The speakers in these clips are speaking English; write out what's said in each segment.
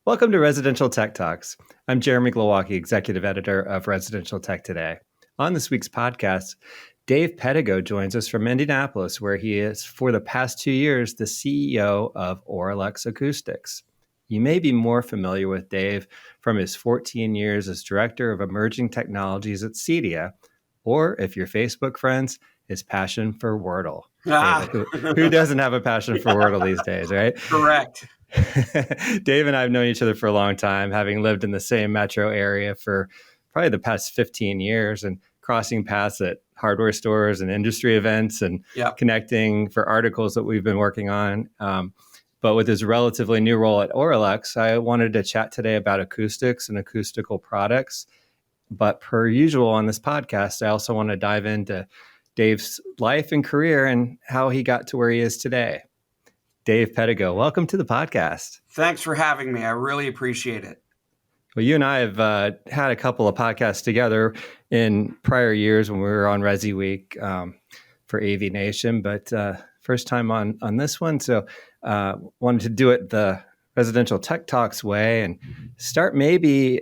Welcome to Residential Tech Talks. I'm Jeremy Glowacki, Executive Editor of Residential Tech Today. On this week's podcast, Dave Pedigo joins us from Indianapolis, where he is, for the past 2 years, the CEO of Auralex Acoustics. You may be more familiar with Dave from his 14 years as Director of Emerging Technologies at Cedia, or if you're Facebook friends, his passion for Wordle. David, who doesn't have a passion for Wordle these days, right? Correct. Dave and I have known each other for a long time, having lived in the same metro area for probably the past 15 years and crossing paths at hardware stores and industry events and connecting for articles that we've been working on. But with his relatively new role at Auralex, I wanted to chat today about acoustics and acoustical products. But per usual on this podcast, I also want to dive into Dave's life and career and how he got to where he is today. Dave Pedigo, welcome to the podcast. Thanks for having me. I really appreciate it. Well, you and I have had a couple of podcasts together in prior years when we were on Resi Week for AV Nation, but first time on this one. So wanted to do it the Residential Tech Talks way and start maybe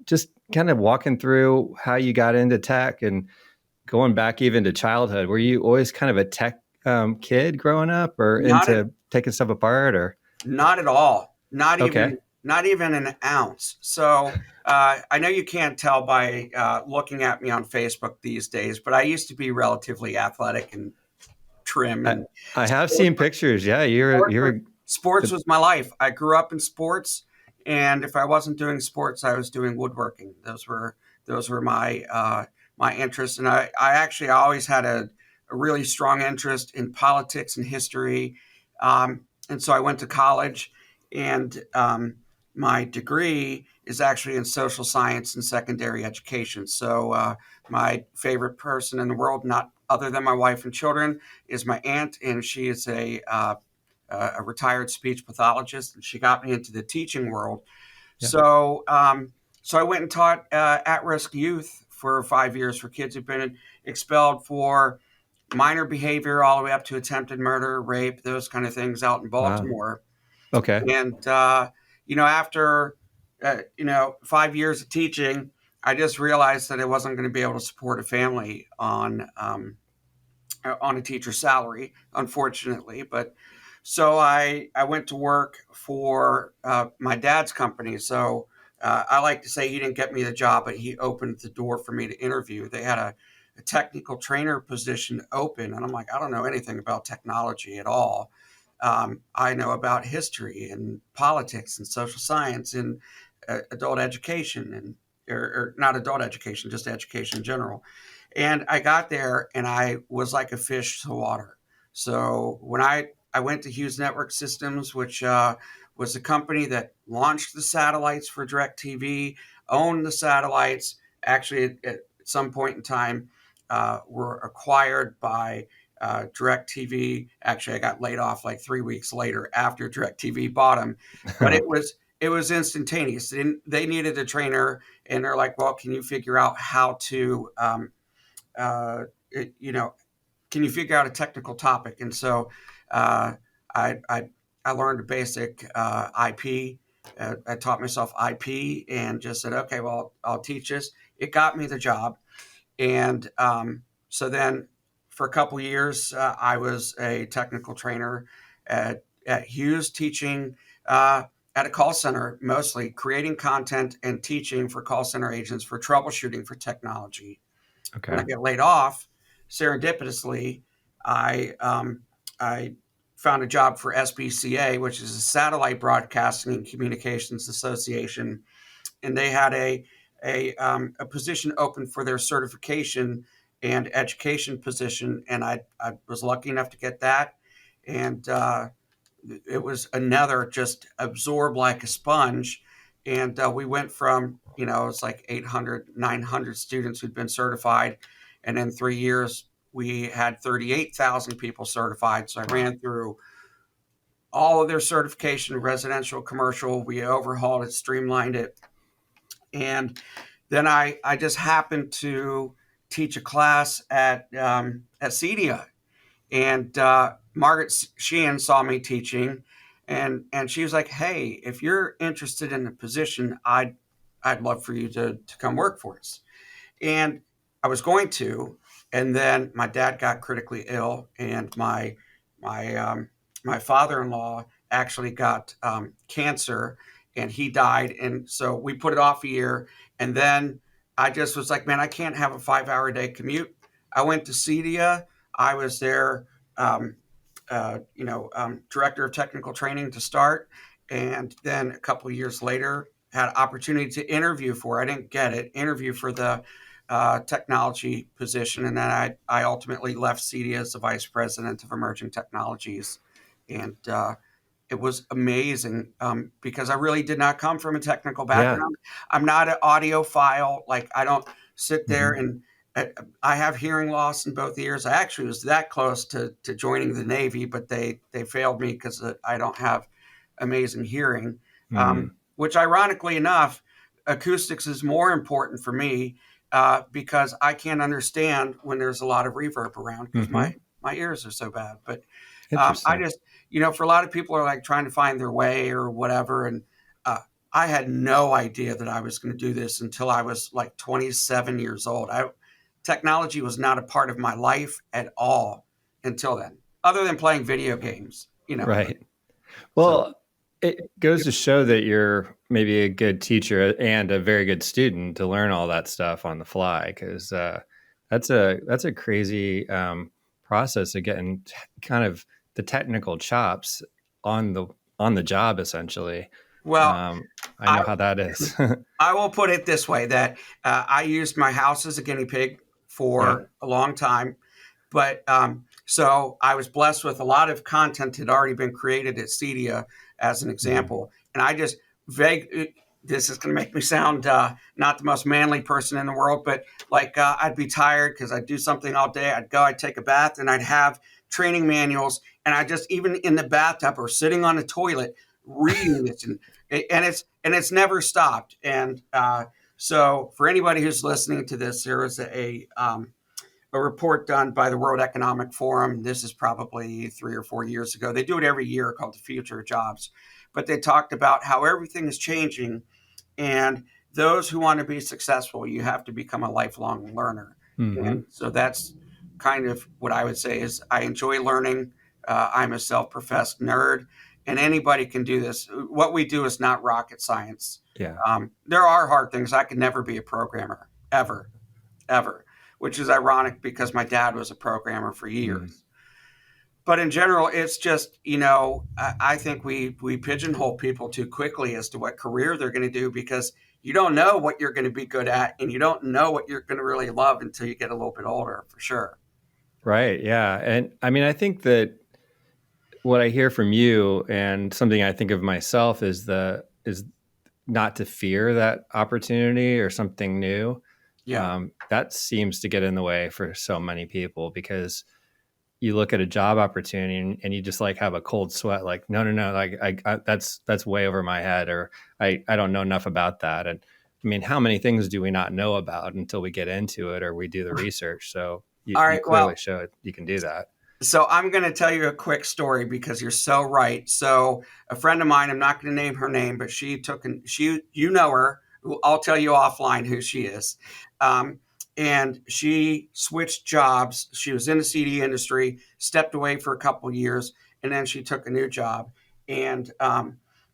just kind of walking through how you got into tech and going back even to childhood. Were you always kind of a tech kid growing up or into taking stuff apart or? Not at all. Not even an ounce. So I know you can't tell by looking at me on Facebook these days, but I used to be relatively athletic and trim. And I have seen pictures. Yeah, sports was my life. I grew up in sports, and if I wasn't doing sports, I was doing woodworking. Those were my my interests, and I actually always had a really strong interest in politics and history. And so I went to college, and my degree is actually in social science and secondary education. So my favorite person in the world, not other than my wife and children, is my aunt, and she is a retired speech pathologist, and she got me into the teaching world. Yeah. So I went and taught at-risk youth for 5 years for kids who've been expelled for minor behavior all the way up to attempted murder, rape, those kind of things out in Baltimore. Wow. Okay. And, after, 5 years of teaching, I just realized that I wasn't going to be able to support a family on a teacher's salary, unfortunately. But so I went to work for my dad's company. So I like to say he didn't get me the job, but he opened the door for me to interview. They had a technical trainer position open. And I'm like, I don't know anything about technology at all. I know about history and politics and social science and adult education and or not adult education, just education in general. And I got there and I was like a fish to water. So when I went to Hughes Network Systems, which was a company that launched the satellites for DirecTV, owned the satellites, actually at some point in time, were acquired by DirecTV. Actually, I got laid off like 3 weeks later after DirecTV bought them, but it was instantaneous. They needed a trainer, and they're like, "Well, can you figure out how to, can you figure out a technical topic?" And so I learned a basic IP. I taught myself IP and just said, "Okay, well, I'll teach this." It got me the job. And so then for a couple years, I was a technical trainer at Hughes, teaching at a call center, mostly creating content and teaching for call center agents for troubleshooting for technology. Okay. When I get laid off, serendipitously, I found a job for SBCA, which is a Satellite Broadcasting and Communications Association, and they had a position open for their certification and education position. And I was lucky enough to get that. And it was another just absorb like a sponge. And we went from, it's like 800, 900 students who'd been certified. And in 3 years, we had 38,000 people certified. So I ran through all of their certification, residential, commercial. We overhauled it, streamlined it. And then I just happened to teach a class at Cedia, and Margaret Sheehan saw me teaching And she was like, "Hey, if you're interested in the position, I'd love for you to come work for us." And I was going to, and then my dad got critically ill, and my my father-in-law actually got cancer, and he died, and so we put it off a year. And then I just was like, man, I can't have a 5 hour a day commute. I went to CEDIA. I was there, um, director of technical training to start, and then a couple of years later had opportunity to interview for. I didn't get it. Interview for the technology position, and then I ultimately left CEDIA as the vice president of emerging technologies, and it was amazing because I really did not come from a technical Yeah. background. I'm not an audiophile. Like, I don't sit there Hmm. and I have hearing loss in both ears. I actually was that close to joining the Navy, but they failed me because I don't have amazing hearing. Hmm. Which, ironically enough, acoustics is more important for me because I can't understand when there's a lot of reverb around because Hmm. my ears are so bad. But I Interesting. just, for a lot of people are like trying to find their way or whatever. And uh, I had no idea that I was going to do this until I was like 27 years old. Technology was not a part of my life at all until then, other than playing video games. Right. So, Well, it goes to show that you're maybe a good teacher and a very good student to learn all that stuff on the fly, because that's a crazy process of getting kind of the technical chops on the on the job, essentially. well, Um, I I know how that is. I will put it this way: that I used my house as a guinea pig Yeah. for a long time. But so I was blessed with a lot of content that had already been created at Cedia, as an Mhm. example. And I just vague. This is going to make me sound not the most manly person in the world, but like I'd be tired because I'd do something all day. I'd go, I'd take a bath, and I'd have training manuals, and I just even in the bathtub or sitting on the toilet reading this, and it's never stopped. And so for anybody who's listening to this, there was a report done by the World Economic Forum. This is probably 3 or 4 years ago. They do it every year called the Future of Jobs. But they talked about how everything is changing. And those who want to be successful, you have to become a lifelong learner. Mhm. And so that's kind of what I would say is I enjoy learning. I'm a self-professed nerd, and anybody can do this. What we do is not rocket science. Yeah. There are hard things. I could never be a programmer, ever, ever, which is ironic because my dad was a programmer for Mm. years. But in general, it's just, I think we pigeonhole people too quickly as to what career they're going to do because you don't know what you're going to be good at and you don't know what you're going to really love until you get a little bit older, for sure. Right. Yeah. And I mean, I think that what I hear from you and something I think of myself is not to fear that opportunity or something new. Yeah. That seems to get in the way for so many people because you look at a job opportunity and you just like have a cold sweat, like, no, like that's way over my head, or I don't know enough about that. And I mean, how many things do we not know about until we get into it or we do the research? So All you right. clearly Well, show you can do that. so I'm going to tell you a quick story because you're so right. So a friend of mine, I'm not going to name her name, but you know her. I'll tell you offline who she is. Um, and she switched jobs. She was in the CD industry, stepped away for a couple of years, and then she took a new job. And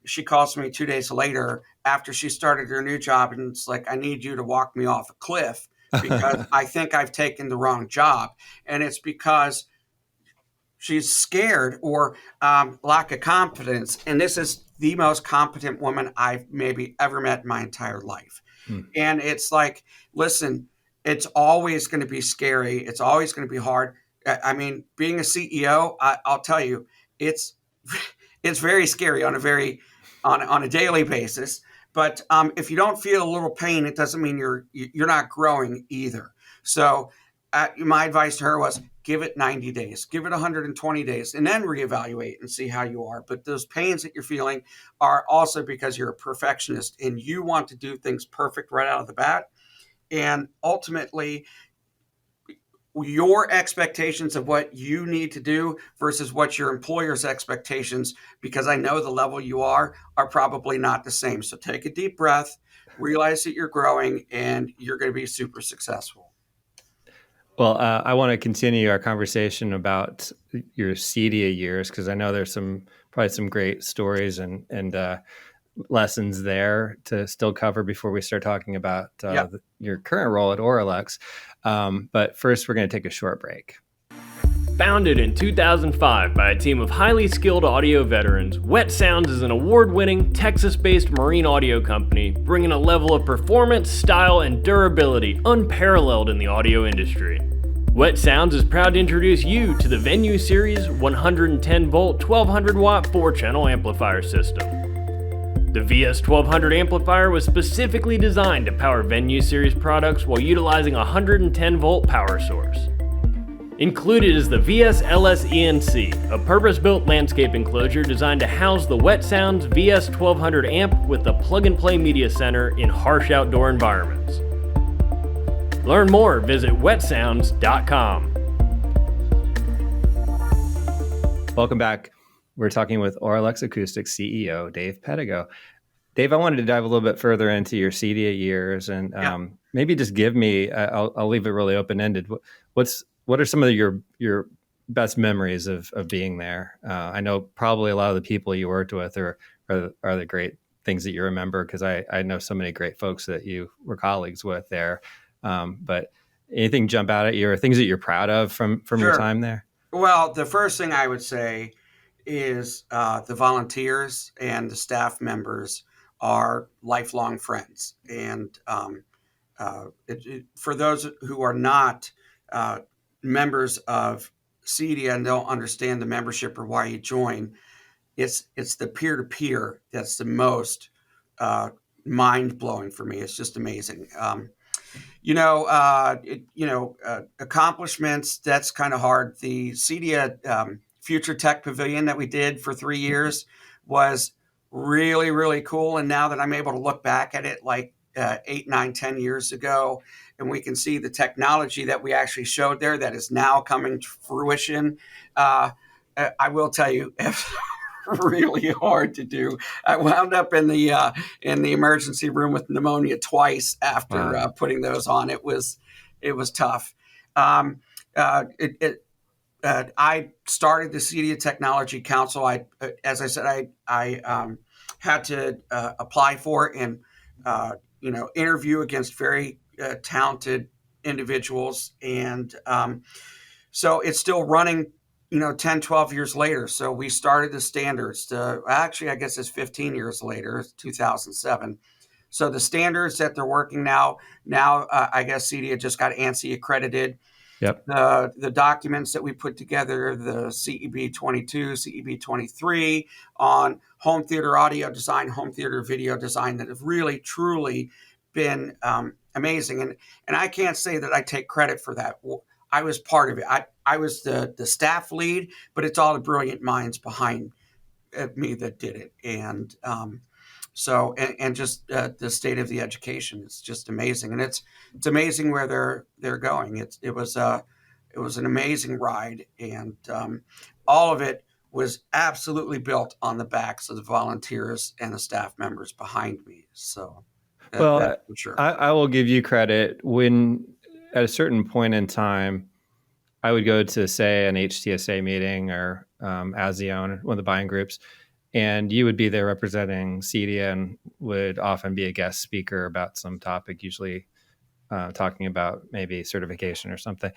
she calls me 2 days later after she started her new job, and it's like, I need you to walk me off a cliff because I think I've taken the wrong job. And it's because she's scared or lack of confidence. And this is the most competent woman I've maybe ever met in my entire life. Hmm. And it's like, listen, it's always going to be scary. It's always going to be hard. I mean, being a CEO, I'll tell you, it's it's very scary on a daily basis. But if you don't feel a little pain, it doesn't mean you're not growing either. So my advice to her was give it 90 days, give it 120 days, and then reevaluate and see how you are. But those pains that you're feeling are also because you're a perfectionist and you want to do things perfect right out of the bat. And ultimately, your expectations of what you need to do versus what your employer's expectations, because I know the level you are probably not the same. So take a deep breath, realize that you're growing, and you're going to be super successful. Well, I want to continue our conversation about your CEDIA years, because I know there's probably some great stories and lessons there to still cover before we start talking about your current role at Auralex. But first, we're going to take a short break. Founded in 2005 by a team of highly skilled audio veterans, Wet Sounds is an award-winning, Texas-based marine audio company bringing a level of performance, style, and durability unparalleled in the audio industry. Wet Sounds is proud to introduce you to the Venue Series 110-volt, 1200-watt 4-channel amplifier system. The VS1200 amplifier was specifically designed to power Venue Series products while utilizing a 110-volt power source. Included is the VS-LS ENC, a purpose-built landscape enclosure designed to house the Wet Sounds VS1200 amp with the plug-and-play media center in harsh outdoor environments. Learn more, visit wetsounds.com. Welcome back. We're talking with Auralex Acoustics CEO, Dave Pedigo. Dave, I wanted to dive a little bit further into your CEDIA years and maybe just give me, I'll leave it really open-ended. What are some of your best memories of being there? I know probably a lot of the people you worked with are the great things that you remember, because I know so many great folks that you were colleagues with there. But anything jump out at you, or things that you're proud of from your time there? Well, the first thing I would say is the volunteers and the staff members are lifelong friends. And for those who are not members of CEDIA and don't understand the membership or why you join, it's the peer-to-peer that's the most mind-blowing for me. It's just amazing. Accomplishments, that's kind of hard. The CEDIA Future Tech Pavilion that we did for 3 years was really, really cool. And now that I'm able to look back at it like 8, 9, 10 years ago, and we can see the technology that we actually showed there that is now coming to fruition, I will tell you, really hard to do. I wound up in the emergency room with pneumonia twice after putting those on. It was tough. I started the CEDIA Technology Council. As I said, I had to apply for it and interview against very talented individuals, and so it's still running 10, 12 years later. So we started the standards actually, I guess it's 15 years later, 2007. So the standards that they're working now, I guess CEDIA just got ANSI accredited. Yep. The documents that we put together, the CEB 22, CEB 23 on home theater audio design, home theater video design, that have really, truly been amazing. And I can't say that I take credit for that. I was part of it. I was the staff lead, but it's all the brilliant minds behind me that did it. And just the state of the education is just amazing. And it's amazing where they're going. It was an amazing ride. And all of it was absolutely built on the backs of the volunteers and the staff members behind me. So that's for sure. I will give you credit. When at a certain point in time, I would go to, say, an HTSA meeting or ASIO, or one of the buying groups, and you would be there representing CEDIA and would often be a guest speaker about some topic, usually talking about maybe certification or something.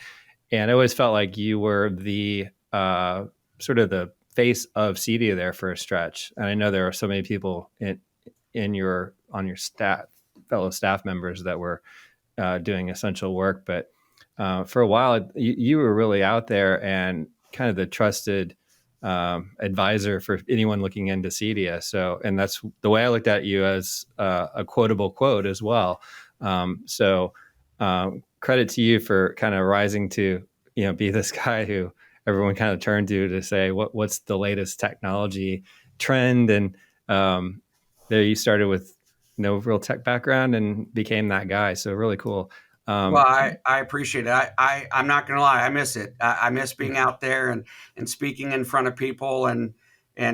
And I always felt like you were the sort of the face of CEDIA there for a stretch. And I know there are so many people on your staff, fellow staff members, that were doing essential work, but for a while, you were really out there and kind of the trusted advisor for anyone looking into CEDIA. So, and that's the way I looked at you, as a quotable quote as well. Credit to you for kind of rising to, be this guy who everyone kind of turned to say, what's the latest technology trend? And there you started with no real tech background and became that guy. So really cool. Well, I appreciate it. I'm not going to lie. I miss it. I miss being out there and speaking in front of people and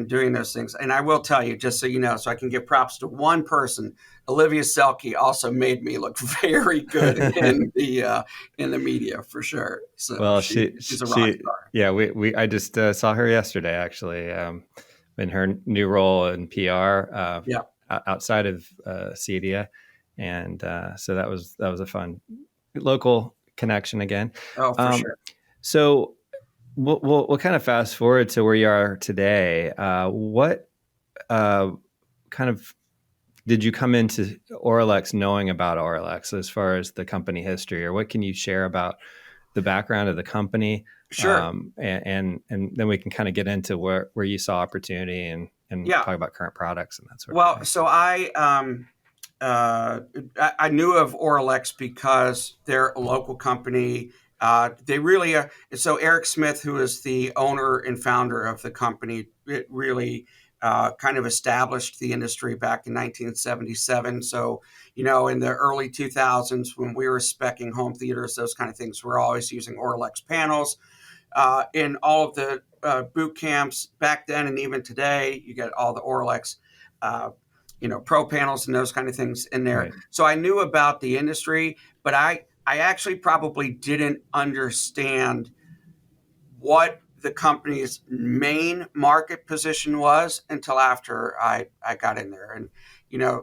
doing those things. And I will tell you, just so you know, so I can give props to one person, Olivia Selke also made me look very good in the media for sure. So Well, she's a rock star. yeah, I just saw her yesterday actually, in her new role in PR, outside of Cedia, and so that was a fun local connection again. Oh, for sure. So we'll kind of fast forward to where you are today. What kind of did you come into Auralex knowing about Auralex as far as the company history, or what can you share about the background of the company? Sure. And then we can kind of get into where you saw opportunity and talk about current products and that sort of thing. Well, so I knew of Auralex because they're a local company. They really so Eric Smith, who is the owner and founder of the company, it really kind of established the industry back in 1977. So, in the early 2000s, when we were speccing home theaters, those kind of things, we're always using Auralex panels. In all of the boot camps back then and even today, you get all the Auralex pro panels and those kind of things in there. Right. So I knew about the industry, but I actually probably didn't understand what the company's main market position was until after I got in there. And,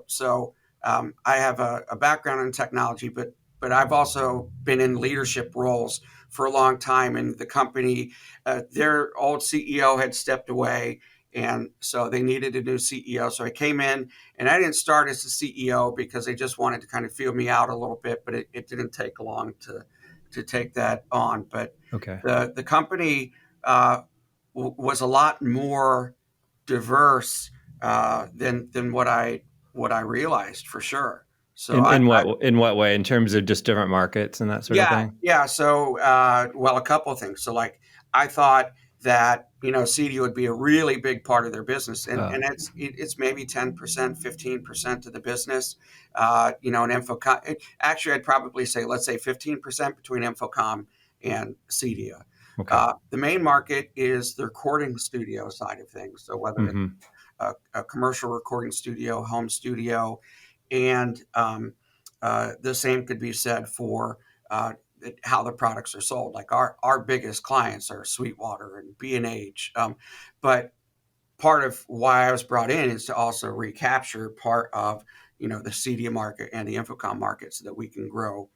so I have a background in technology, but I've also been in leadership roles for a long time. And the company, their old CEO had stepped away. And so they needed a new CEO. So I came in, and I didn't start as the CEO because they just wanted to kind of feel me out a little bit, but it didn't take long to take that on. But the company was a lot more diverse than what I realized, for sure. So in what way? In terms of just different markets and that sort of thing? Yeah. So a couple of things. So I thought that CD would be a really big part of their business, and it's maybe 10%, 15% of the business. And Infocom. Actually, I'd probably say, let's say 15% between Infocom and Cedia. Okay. The main market is the recording studio side of things. So whether it's a commercial recording studio, home studio, and the same could be said for how the products are sold. Like our biggest clients are Sweetwater and B&H. But part of why I was brought in is to also recapture part of, the Cedia market and the Infocom market so that we can grow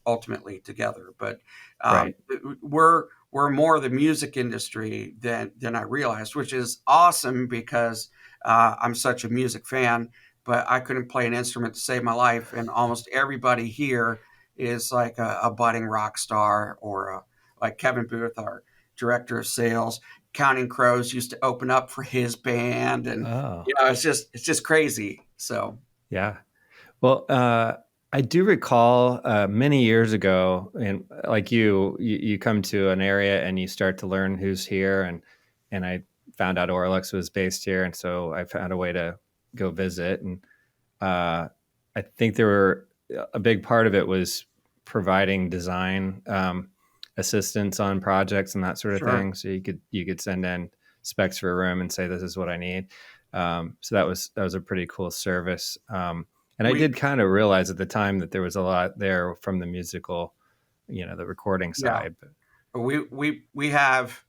ultimately together. But right. We're more the music industry than I realized, which is awesome because I'm such a music fan, but I couldn't play an instrument to save my life. And almost everybody here is like a budding rock star, or like Kevin Booth, our director of sales. Counting Crows used to open up for his band, and it's just crazy. So yeah, well, I do recall many years ago, and like you come to an area and you start to learn who's here, and I found out Auralex was based here, and so I found a way to go visit, and I think a big part of it was providing design assistance on projects and that sort of thing. So you could send in specs for a room and say, this is what I need. So that was a pretty cool service. And I did kind of realize at the time that there was a lot there from the musical, the recording side. Yeah. We have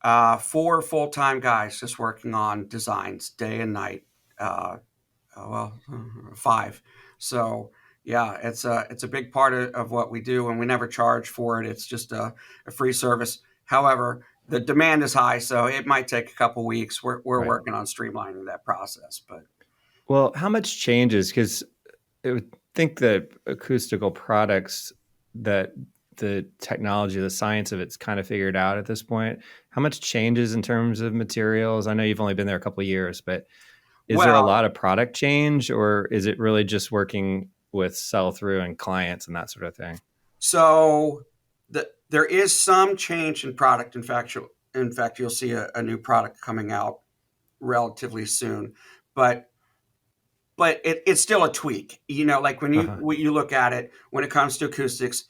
4 full-time guys just working on designs day and night. 5. So yeah, it's a big part of what we do, and we never charge for it. It's just a free service. However, the demand is high, so it might take a couple weeks. We're right. working on streamlining that process. But well, how much changes? Because I would think that acoustical products, that the technology, the science of it's kind of figured out at this point. How much changes in terms of materials? I know you've only been there a couple of years, but is there a lot of product change, or is it really just working with sell-through and clients and that sort of thing? So there is some change in product. In fact, you'll see a new product coming out relatively soon. But but it's still a tweak. Like when you look at it, when it comes to acoustics,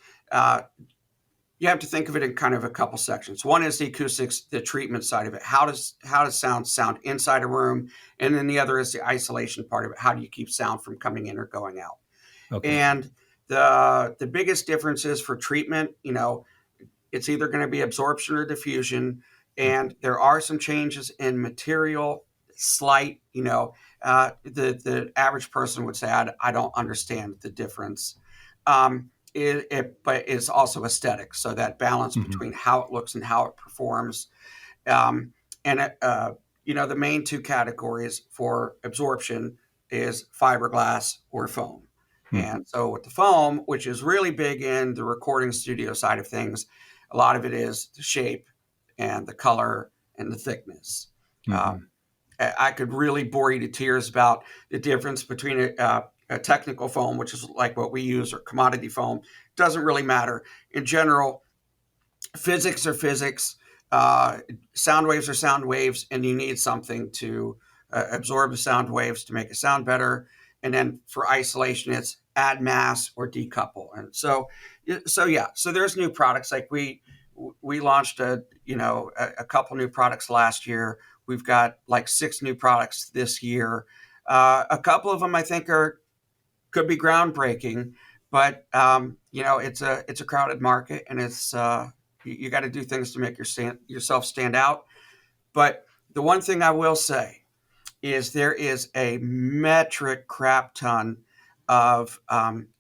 you have to think of it in kind of a couple sections. One is the acoustics, the treatment side of it. How does sound inside a room? And then the other is the isolation part of it. How do you keep sound from coming in or going out? Okay. And the biggest difference is for treatment, it's either going to be absorption or diffusion. And there are some changes in material, slight, the average person would say, I don't understand the difference. But it's also aesthetic. So that balance between how it looks and how it performs. The main two categories for absorption is fiberglass or foam. And so with the foam, which is really big in the recording studio side of things, a lot of it is the shape and the color and the thickness. I could really bore you to tears about the difference between a technical foam, which is like what we use, or commodity foam. Doesn't really matter. In general, physics are physics. Sound waves are sound waves, and you need something to absorb the sound waves to make it sound better. And then for isolation, it's add mass or decouple. And so there's new products. Like we launched a couple new products last year. We've got like 6 new products this year. A couple of them I think could be groundbreaking, but it's a crowded market, and it's you got to do things to make yourself stand out. But the one thing I will say is there is a metric crap ton of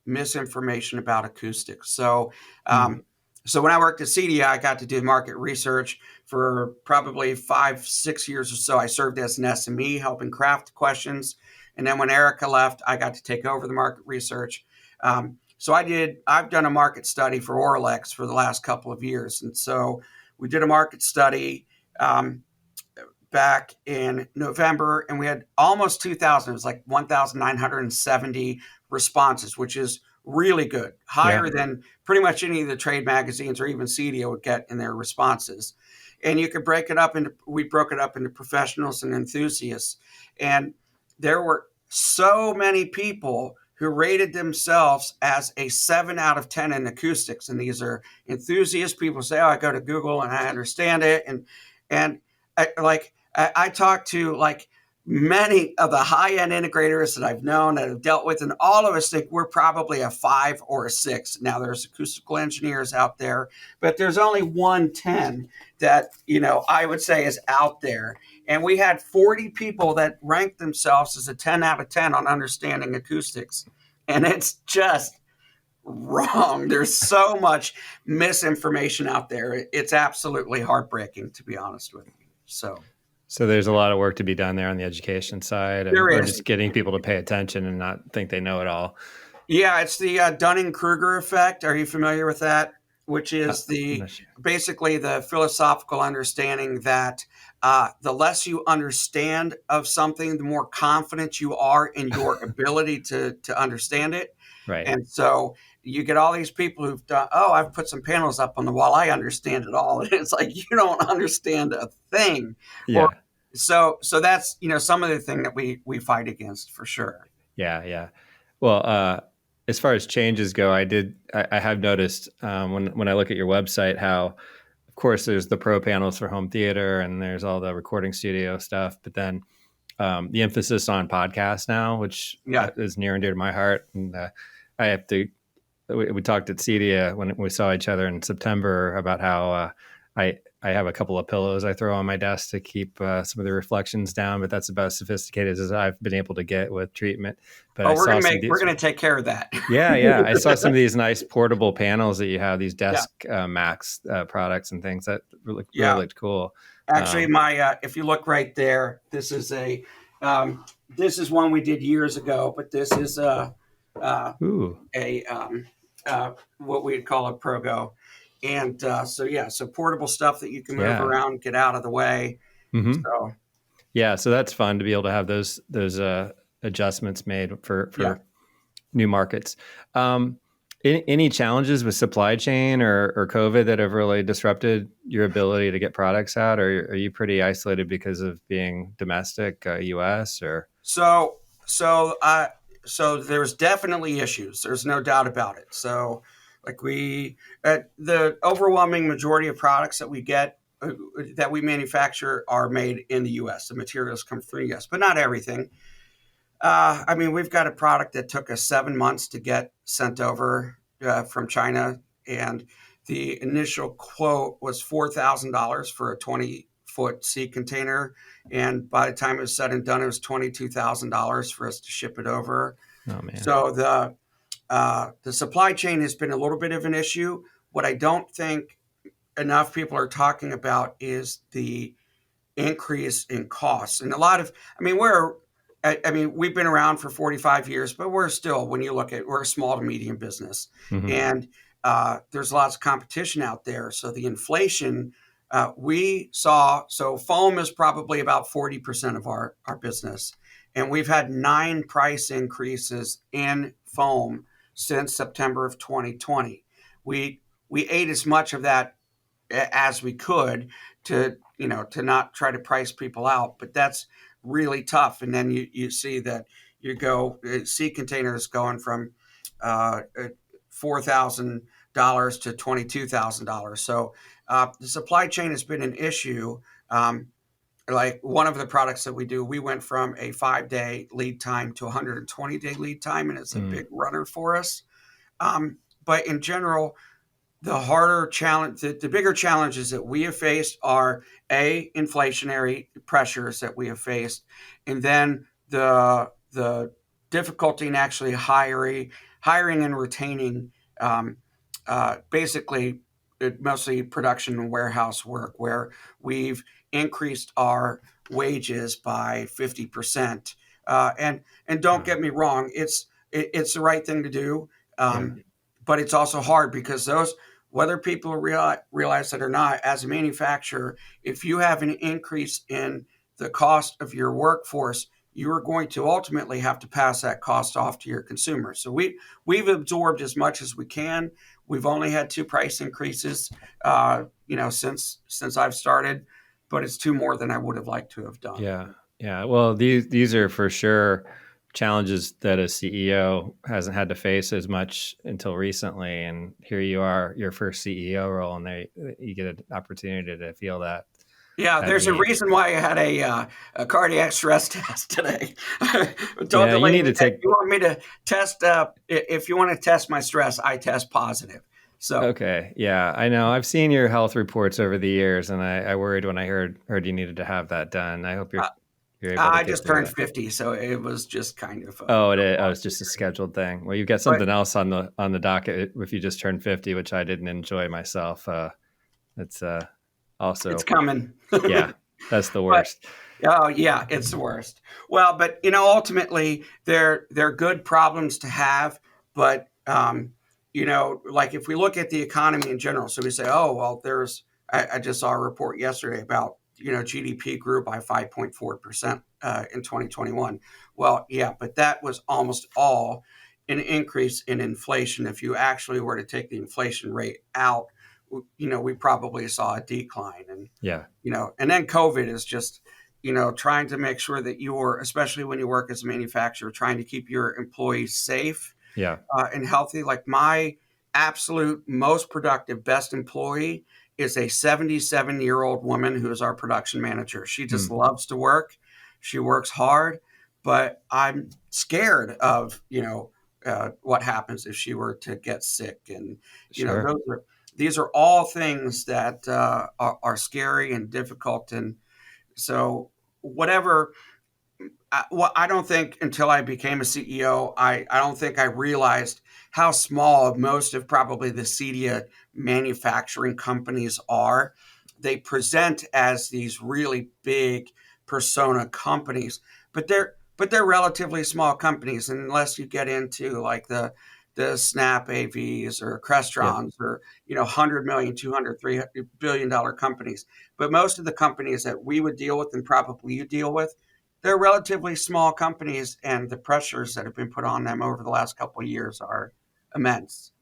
misinformation about acoustics. So when I worked at CDI, I got to do market research for probably 5-6 years or so. I served as an SME helping craft questions. And then when Erica left, I got to take over the market research. So I've done a market study for Auralex for the last couple of years. And so we did a market study back in November, and we had almost 2,000. It was like 1,970 responses, which is really good, higher than pretty much any of the trade magazines or even CDO would get in their responses. And you could we broke it up into professionals and enthusiasts. And there were so many people who rated themselves as a 7 out of 10 in acoustics. And these are enthusiast people say, I go to Google and I understand it. And I talked to like many of the high-end integrators that I've known that have dealt with, and all of us think we're probably a 5 or a 6. Now there's acoustical engineers out there, but there's only 110 that, I would say is out there. And we had 40 people that ranked themselves as a 10 out of 10 on understanding acoustics. And it's just wrong. There's so much misinformation out there. It's absolutely heartbreaking, to be honest with you. So there's a lot of work to be done there on the education side, or just getting people to pay attention and not think they know it all. Yeah, it's the Dunning-Kruger effect. Are you familiar with that? Which is basically the philosophical understanding that the less you understand of something, the more confident you are in your ability to understand it. Right. And so you get all these people who've done, I've put some panels up on the wall, I understand it all. And it's like, you don't understand a thing. Yeah. So that's, some of the thing that we fight against for sure. Yeah. Well, as far as changes go, I have noticed when I look at your website how, of course, there's the pro panels for home theater and there's all the recording studio stuff, but then the emphasis on podcasts now, which is near and dear to my heart. And we talked at CEDIA when we saw each other in September about how I have a couple of pillows I throw on my desk to keep some of the reflections down, but that's about as sophisticated as I've been able to get with treatment. But we're going to take care of that. Yeah. I saw some of these nice portable panels that you have, these Desk Max products and things that really looked cool. Actually, if you look right there, this is one we did years ago, but this is what we'd call a Progo. And so portable stuff that you can move around, get out of the way. Mm-hmm. So that's fun to be able to have those adjustments made for new markets. Any challenges with supply chain or COVID that have really disrupted your ability to get products out, or are you pretty isolated because of being domestic, U.S. or? So So there's definitely issues. There's no doubt about it. So like the overwhelming majority of products that we get that we manufacture are made in the U.S. The materials come from the U.S., but not everything. I mean, we've got a product that took us 7 months to get sent over from China, and the initial quote was $4,000 for a 20-foot sea container, and by the time it was said and done, it was $22,000 for us to ship it over. Oh man. So the supply chain has been a little bit of an issue. What I don't think enough people are talking about is the increase in costs. And I mean, we've been around for 45 years, but we're still, when you look at, we're a small to medium business. Mm-hmm. And there's lots of competition out there. So the inflation so foam is probably about 40% of our business. And we've had 9 price increases in foam since September of 2020. We ate as much of that as we could to not try to price people out, but that's really tough. And then you see that sea containers going from $4,000 to $22,000. So the supply chain has been an issue. Like one of the products that we do, we went from a 5-day lead time to 120-day lead time, and it's a big runner for us. But in general, the bigger challenges that we have faced are inflationary pressures that we have faced, and then the difficulty in actually hiring and retaining, basically mostly production and warehouse work, where we've increased our wages by 50%. And don't get me wrong, it's the right thing to do. But it's also hard because whether people realize it or not, as a manufacturer, if you have an increase in the cost of your workforce, you are going to ultimately have to pass that cost off to your consumers. So we've absorbed as much as we can. We've only had 2 price increases, since I've started, but it's 2 more than I would have liked to have done. Yeah. Well, these are for sure challenges that a CEO hasn't had to face as much until recently. And here you are, your first CEO role, and you get an opportunity to feel that. Yeah, there's a reason why I had a cardiac stress test today. You need to take. You want me to test? If you want to test my stress, I test positive. So okay, yeah, I know. I've seen your health reports over the years, and I worried when I heard you needed to have that done. I hope you're able to I just turned 50, so it was just kind of. It was just a scheduled thing. Well, you've got something else on the docket if you just turned 50, which I didn't enjoy myself. It's also it's coming. Yeah, that's the worst. Yeah, it's the worst. Well, but ultimately they're good problems to have, but like if we look at the economy in general, so we say, oh well, I just saw a report yesterday about GDP grew by 5.4% in 2021. Well, yeah, but that was almost all an increase in inflation. If you actually were to take the inflation rate out, we probably saw a decline. And and then COVID is just trying to make sure that especially when you work as a manufacturer, trying to keep your employees safe and healthy. Like my absolute most productive, best employee is a 77-year-old woman who is our production manager. She just loves to work. She works hard, but I'm scared of, what happens if she were to get sick. And, these are all things that are scary and difficult. And so I don't think until I became a CEO, I don't think I realized how small most of probably the CEDIA manufacturing companies are. They present as these really big persona companies, but they're relatively small companies. And unless you get into like the Snap AVs or Crestrons or, $100 million, $200, $300 billion companies. But most of the companies that we would deal with and probably you deal with, they're relatively small companies, and the pressures that have been put on them over the last couple of years are immense.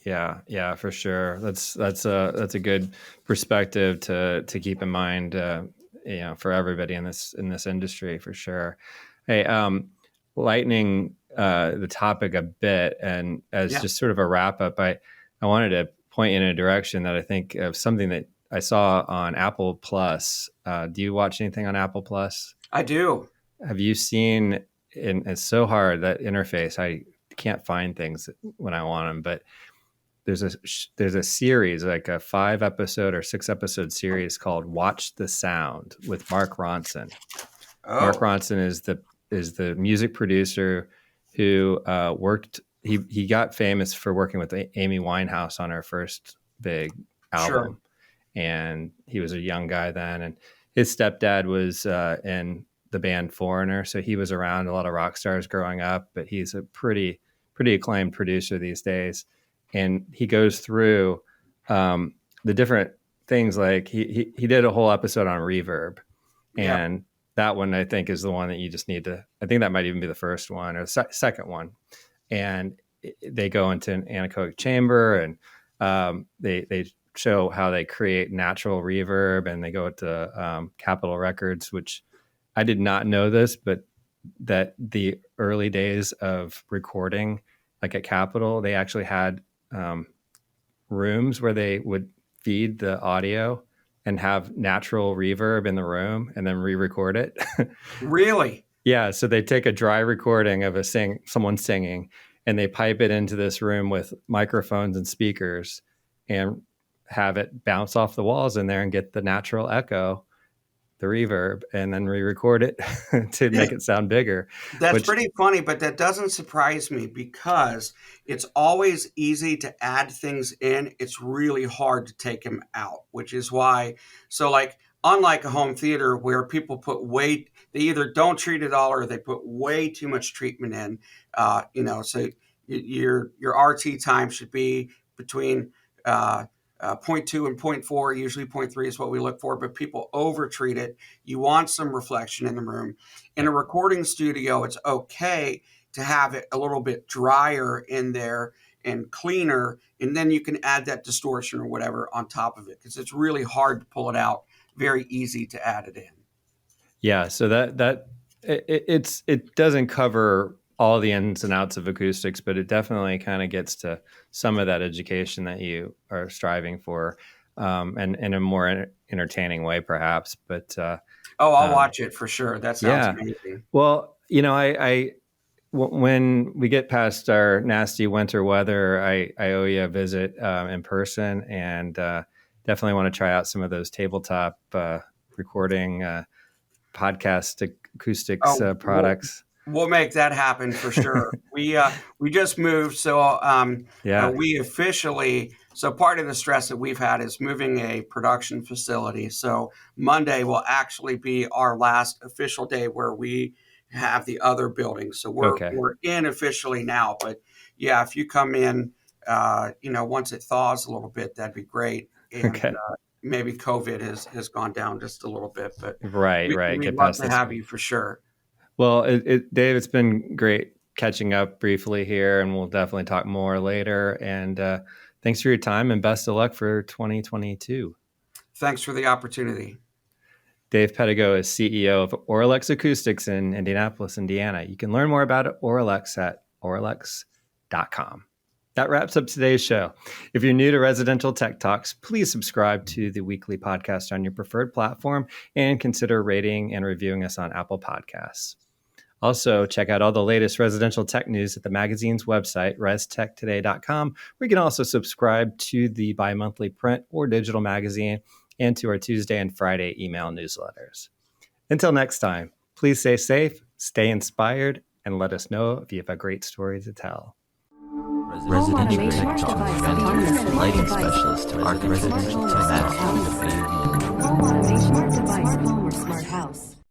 Yeah, for sure. That's a good perspective to keep in mind, for everybody in this industry, for sure. Hey, lightening the topic a bit, and as just sort of a wrap up, I wanted to point you in a direction that I think of something that I saw on Apple Plus. Do you watch anything on Apple Plus? I do. Have you seen, and it's so hard, that interface, I can't find things when I want them, but there's a series, like a 5-episode or 6-episode series called Watch the Sound with Mark Ronson. Oh. Mark Ronson is the music producer who worked, he got famous for working with Amy Winehouse on her first big album. Sure. And he was a young guy then, and his stepdad was in the band Foreigner, so he was around a lot of rock stars growing up, but he's a pretty acclaimed producer these days. And he goes through the different things, like he did a whole episode on reverb, and that one I think is the one that you just need to, I think that might even be the first one or the second one. And they go into an anechoic chamber, and they show how they create natural reverb, and they go to Capitol Records, which I did not know this, but that the early days of recording, like at Capitol, they actually had rooms where they would feed the audio and have natural reverb in the room and then re-record it. Really? Yeah. So they take a dry recording of someone singing, and they pipe it into this room with microphones and speakers and have it bounce off the walls in there and get the natural echo, the reverb, and then re-record it to make it sound bigger. That's pretty funny, but that doesn't surprise me because it's always easy to add things in. It's really hard to take them out, which is why, so like, unlike a home theater where people put they either don't treat it all or they put way too much treatment in, so your RT time should be between 0.2 and 0.4, usually 0.3 is what we look for, but people over-treat it. You want some reflection in the room. In a recording studio, it's okay to have it a little bit drier in there and cleaner, and then you can add that distortion or whatever on top of it, because it's really hard to pull it out, very easy to add it in. Yeah, so it doesn't cover all the ins and outs of acoustics, but it definitely kind of gets to some of that education that you are striving for, and in a more entertaining way, perhaps. But I'll watch it for sure. That sounds amazing. Well, when we get past our nasty winter weather, I owe you a visit in person, and definitely want to try out some of those tabletop recording podcast acoustics products. We'll make that happen for sure. We just moved, so we officially. So part of the stress that we've had is moving a production facility. So Monday will actually be our last official day where we have the other building. So we're in officially now. But yeah, if you come in, once it thaws a little bit, that'd be great. And, maybe COVID has gone down just a little bit, but right. We'd love to have you for sure. Well, Dave, it's been great catching up briefly here, and we'll definitely talk more later. And thanks for your time, and best of luck for 2022. Thanks for the opportunity. Dave Pedigo is CEO of Auralex Acoustics in Indianapolis, Indiana. You can learn more about Auralex at auralex.com. That wraps up today's show. If you're new to Residential Tech Talks, please subscribe to the weekly podcast on your preferred platform and consider rating and reviewing us on Apple Podcasts. Also, check out all the latest residential tech news at the magazine's website, restechtoday.com, where you can also subscribe to the bi-monthly print or digital magazine and to our Tuesday and Friday email newsletters. Until next time, please stay safe, stay inspired, and let us know if you have a great story to tell. Residential Tech Talk, lighting specialist, residential tech. Home automation, smart device, home or smart house.